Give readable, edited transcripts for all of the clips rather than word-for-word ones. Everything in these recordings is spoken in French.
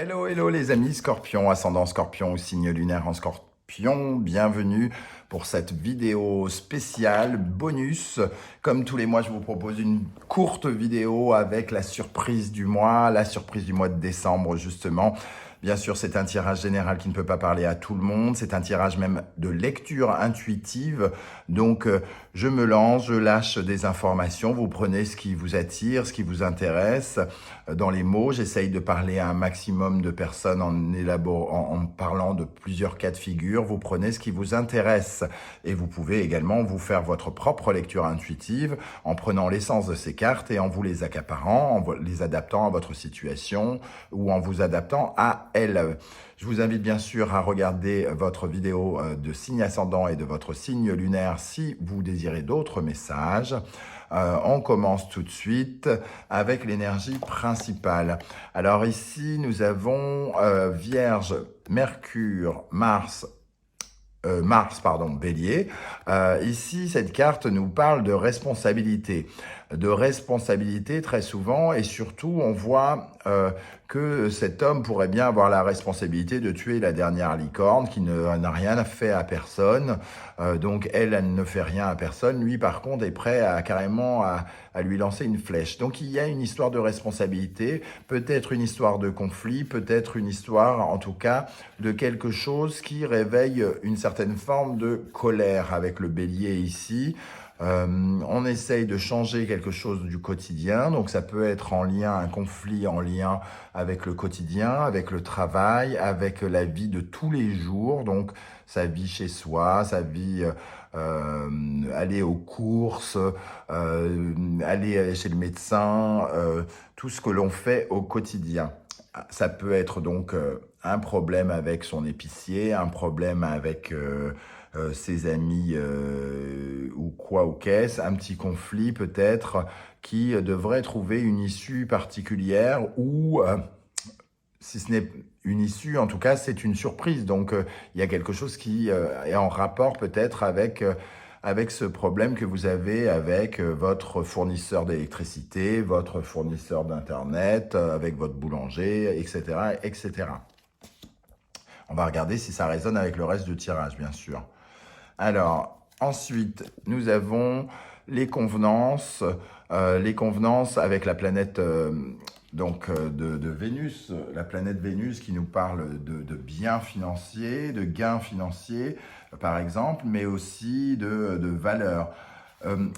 Hello, hello les amis Scorpion, ascendant Scorpion ou signe lunaire en Scorpion, bienvenue pour cette vidéo spéciale bonus. Comme tous les mois, je vous propose une courte vidéo avec la surprise du mois de décembre justement. Bien sûr, c'est un tirage général qui ne peut pas parler à tout le monde. C'est un tirage même de lecture intuitive. Donc, je me lance, je lâche des informations. Vous prenez ce qui vous attire, ce qui vous intéresse. Dans les mots, j'essaye de parler à un maximum de personnes en parlant de plusieurs cas de figure. Vous prenez ce qui vous intéresse. Et vous pouvez également vous faire votre propre lecture intuitive en prenant l'essence de ces cartes et en vous les accaparant, en les adaptant à votre situation ou en vous adaptant à elle. Je vous invite bien sûr à regarder votre vidéo de signe ascendant et de votre signe lunaire si vous désirez d'autres messages. On commence tout de suite avec l'énergie principale. Alors ici, nous avons Vierge, Mercure, Mars, Bélier. Ici, cette carte nous parle de responsabilité. De responsabilité très souvent, et surtout, on voit que cet homme pourrait bien avoir la responsabilité de tuer la dernière licorne qui n'a rien fait à personne. Donc, elle ne fait rien à personne. Lui, par contre, est prêt à carrément à lui lancer une flèche. Donc, il y a une histoire de responsabilité, peut-être une histoire de conflit, peut-être une histoire, en tout cas, de quelque chose qui réveille une certaine forme de colère avec le bélier ici. On essaye de changer quelque chose du quotidien, donc ça peut être en lien, un conflit en lien avec le quotidien, avec le travail, avec la vie de tous les jours, donc sa vie chez soi, sa vie aller aux courses, aller chez le médecin, tout ce que l'on fait au quotidien. Ça peut être donc un problème avec son épicier, un problème avec ses amis ou quoi ou qu'est-ce, un petit conflit peut-être qui devrait trouver une issue particulière ou si ce n'est une issue, en tout cas c'est une surprise. Donc il y a quelque chose qui est en rapport peut-être avec ce problème que vous avez avec votre fournisseur d'électricité, votre fournisseur d'internet, avec votre boulanger, etc., etc. On va regarder si ça résonne avec le reste du tirage, bien sûr. Alors, ensuite, nous avons les convenances avec la planète de Vénus, la planète Vénus qui nous parle de biens financiers, de gains financiers, par exemple, mais aussi de valeurs.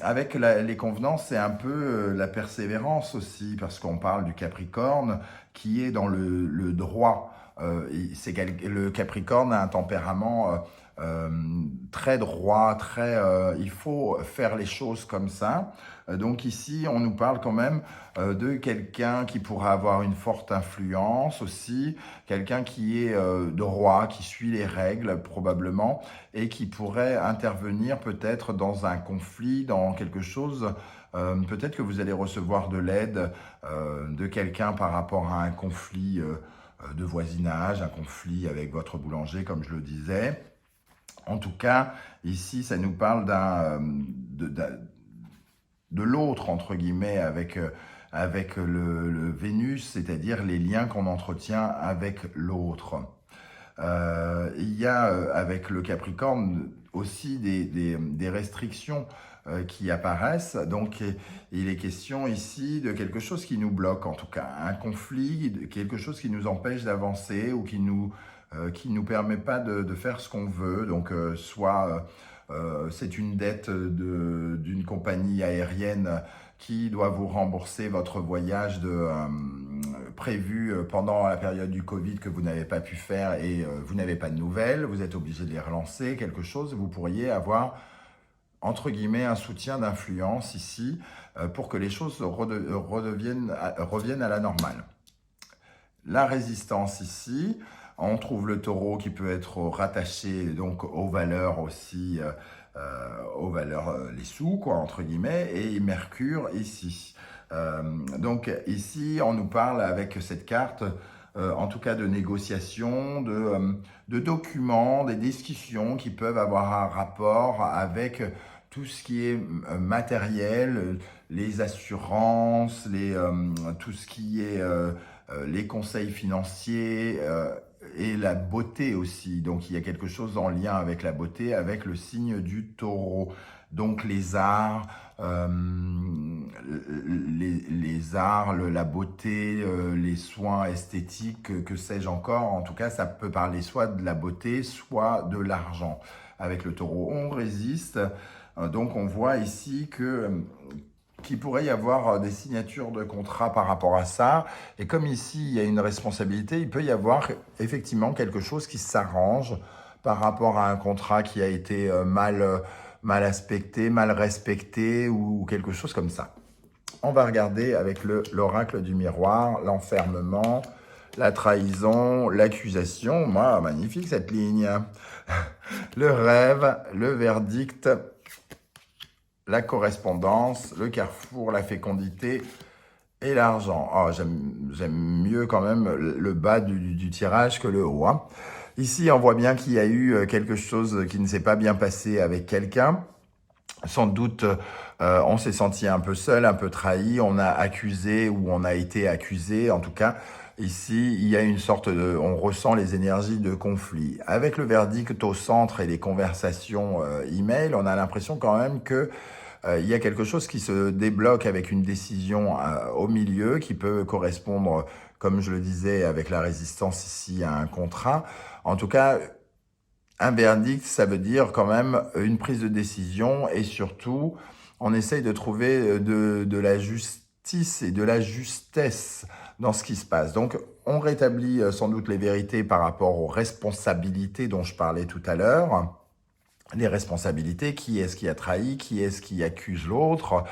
Avec les convenances, c'est un peu la persévérance aussi, parce qu'on parle du Capricorne qui est dans le droit. Le Capricorne a un tempérament très droit, il faut faire les choses comme ça. Donc ici, on nous parle quand même de quelqu'un qui pourra avoir une forte influence aussi, quelqu'un qui est droit, qui suit les règles probablement, et qui pourrait intervenir peut-être dans un conflit, dans quelque chose. Peut-être que vous allez recevoir de l'aide de quelqu'un par rapport à un conflit de voisinage, un conflit avec votre boulanger, comme je le disais. En tout cas, ici, ça nous parle de l'autre, entre guillemets, avec le Vénus, c'est-à-dire les liens qu'on entretient avec l'autre. Il y a avec le Capricorne aussi des restrictions qui apparaissent. Donc, il est question ici de quelque chose qui nous bloque, en tout cas, un conflit, quelque chose qui nous empêche d'avancer ou qui nous permet pas de faire ce qu'on veut. Donc, soit c'est une dette d'une compagnie aérienne qui doit vous rembourser votre voyage prévu pendant la période du Covid que vous n'avez pas pu faire et vous n'avez pas de nouvelles, vous êtes obligé de les relancer, quelque chose, vous pourriez avoir, entre guillemets, un soutien d'influence ici pour que les choses reviennent à la normale. La résistance ici, on trouve le taureau qui peut être rattaché donc aux valeurs aussi, aux valeurs, les sous, quoi, entre guillemets, et Mercure ici. Donc ici, on nous parle avec cette carte, en tout cas de négociations, de documents, des discussions qui peuvent avoir un rapport avec tout ce qui est matériel, les assurances, tout ce qui est les conseils financiers et la beauté aussi. Donc il y a quelque chose en lien avec la beauté, avec le signe du taureau. Donc les arts, les arts, la beauté, les soins esthétiques, que sais-je encore. En tout cas, ça peut parler soit de la beauté, soit de l'argent. Avec le taureau, on résiste. Donc on voit ici qu'il pourrait y avoir des signatures de contrats par rapport à ça. Et comme ici, il y a une responsabilité, il peut y avoir effectivement quelque chose qui s'arrange par rapport à un contrat qui a été mal aspecté, mal respecté ou quelque chose comme ça. On va regarder avec l'oracle du miroir, l'enfermement, la trahison, l'accusation. Moi, magnifique cette ligne. Le rêve, le verdict, la correspondance, le carrefour, la fécondité et l'argent. Oh, j'aime mieux quand même le bas du tirage que le haut. Hein. Ici, on voit bien qu'il y a eu quelque chose qui ne s'est pas bien passé avec quelqu'un. Sans doute, on s'est senti un peu seul, un peu trahi, on a accusé ou on a été accusé. En tout cas, ici, il y a une sorte on ressent les énergies de conflit. Avec le verdict au centre et les conversations email, on a l'impression quand même que il y a quelque chose qui se débloque avec une décision au milieu qui peut correspondre, comme je le disais, avec la résistance ici à un contrat. En tout cas, un verdict, ça veut dire quand même une prise de décision et surtout, on essaye de trouver de la justice et de la justesse dans ce qui se passe. Donc, on rétablit sans doute les vérités par rapport aux responsabilités dont je parlais tout à l'heure. Les responsabilités, qui est-ce qui a trahi, qui est-ce qui accuse l'autre.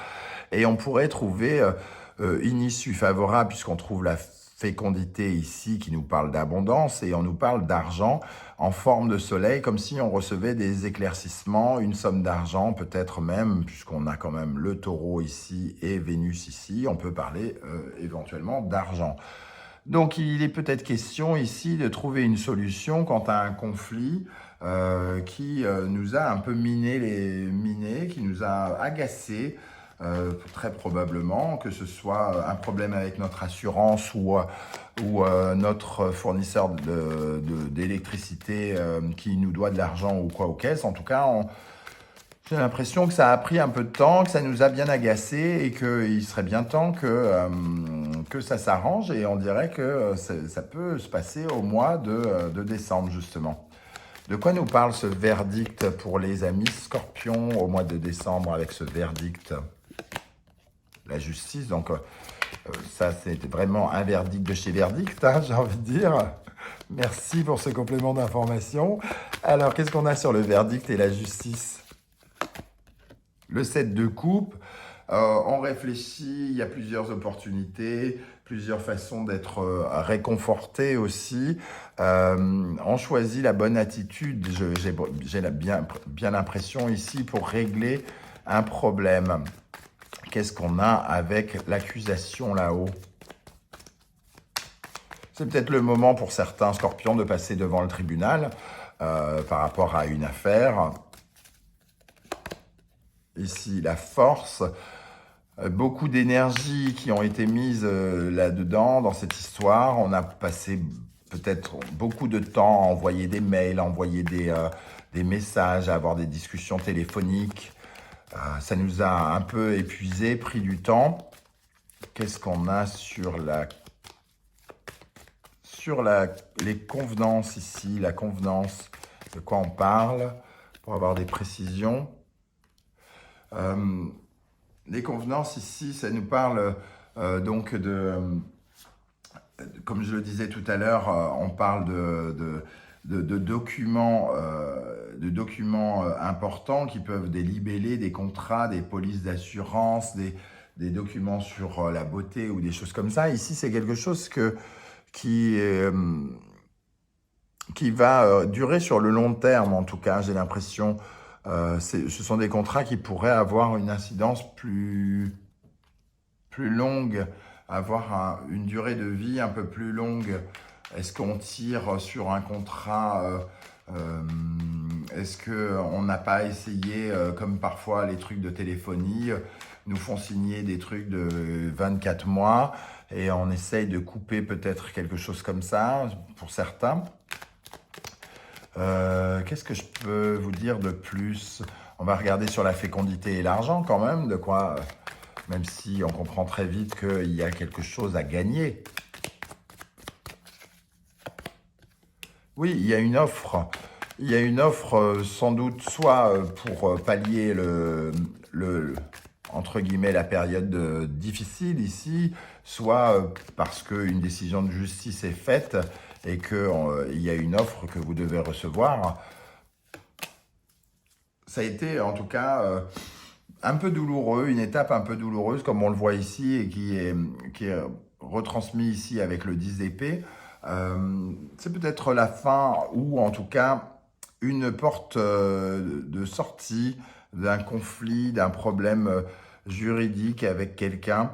Et on pourrait trouver une issue favorable puisqu'on trouve la fécondité ici qui nous parle d'abondance et on nous parle d'argent en forme de soleil, comme si on recevait des éclaircissements, une somme d'argent, peut-être même, puisqu'on a quand même le taureau ici et Vénus ici, on peut parler éventuellement d'argent. Donc il est peut-être question ici de trouver une solution quant à un conflit qui nous a un peu miné, qui nous a agacés, très probablement, que ce soit un problème avec notre assurance ou notre fournisseur d'électricité qui nous doit de l'argent ou quoi aux caisses. En tout cas, j'ai l'impression que ça a pris un peu de temps, que ça nous a bien agacés et qu'il serait bien temps que ça s'arrange. Et on dirait que ça peut se passer au mois de décembre, justement. De quoi nous parle ce verdict pour les amis Scorpions au mois de décembre avec ce verdict? La justice, donc ça c'est vraiment un verdict de chez Verdict, hein, j'ai envie de dire. Merci pour ce complément d'information. Alors, qu'est-ce qu'on a sur le verdict et la justice? Le 7 de coupe, on réfléchit, il y a plusieurs opportunités, plusieurs façons d'être réconforté aussi. On choisit la bonne attitude, j'ai bien l'impression ici pour régler un problème. Qu'est-ce qu'on a avec l'accusation là-haut? C'est peut-être le moment pour certains scorpions de passer devant le tribunal par rapport à une affaire. Ici, la force, beaucoup d'énergie qui ont été mises là-dedans, dans cette histoire. On a passé peut-être beaucoup de temps à envoyer des mails, à envoyer des messages, à avoir des discussions téléphoniques. Ça nous a un peu épuisé, pris du temps. Qu'est-ce qu'on a sur les convenances ici, la convenance, de quoi on parle, pour avoir des précisions. Les convenances ici, ça nous parle donc comme je le disais tout à l'heure, on parle de documents, importants qui peuvent des libellés, des contrats, des polices d'assurance, des documents sur la beauté ou des choses comme ça. Ici, c'est quelque chose qui va durer sur le long terme, en tout cas, j'ai l'impression. Ce sont des contrats qui pourraient avoir une incidence plus longue, avoir une durée de vie un peu plus longue. Est-ce qu'on tire sur un contrat est-ce qu'on n'a pas essayé, comme parfois les trucs de téléphonie, nous font signer des trucs de 24 mois, et on essaye de couper peut-être quelque chose comme ça pour certains. Qu'est-ce que je peux vous dire de plus? On va regarder sur la fécondité et l'argent quand même, de quoi, même si on comprend très vite qu'il y a quelque chose à gagner. Oui, il y a une offre. Il y a une offre sans doute soit pour pallier entre guillemets, la période difficile ici, soit parce qu'une décision de justice est faite et qu'il y a une offre que vous devez recevoir. Ça a été en tout cas un peu douloureux, une étape un peu douloureuse comme on le voit ici et qui est retransmis ici avec le 10 d'épée. C'est peut-être la fin ou en tout cas une porte de sortie d'un conflit, d'un problème juridique avec quelqu'un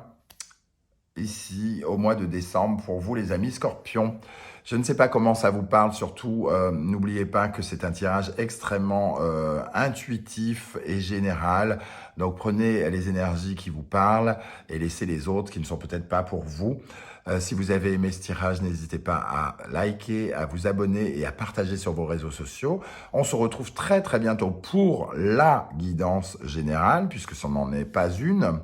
ici au mois de décembre pour vous les amis Scorpions. Je ne sais pas comment ça vous parle, surtout n'oubliez pas que c'est un tirage extrêmement intuitif et général. Donc prenez les énergies qui vous parlent et laissez les autres qui ne sont peut-être pas pour vous. Si vous avez aimé ce tirage, n'hésitez pas à liker, à vous abonner et à partager sur vos réseaux sociaux. On se retrouve très très bientôt pour la guidance générale, puisque ce n'en est pas une,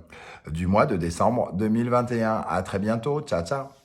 du mois de décembre 2021. À très bientôt. Ciao, ciao.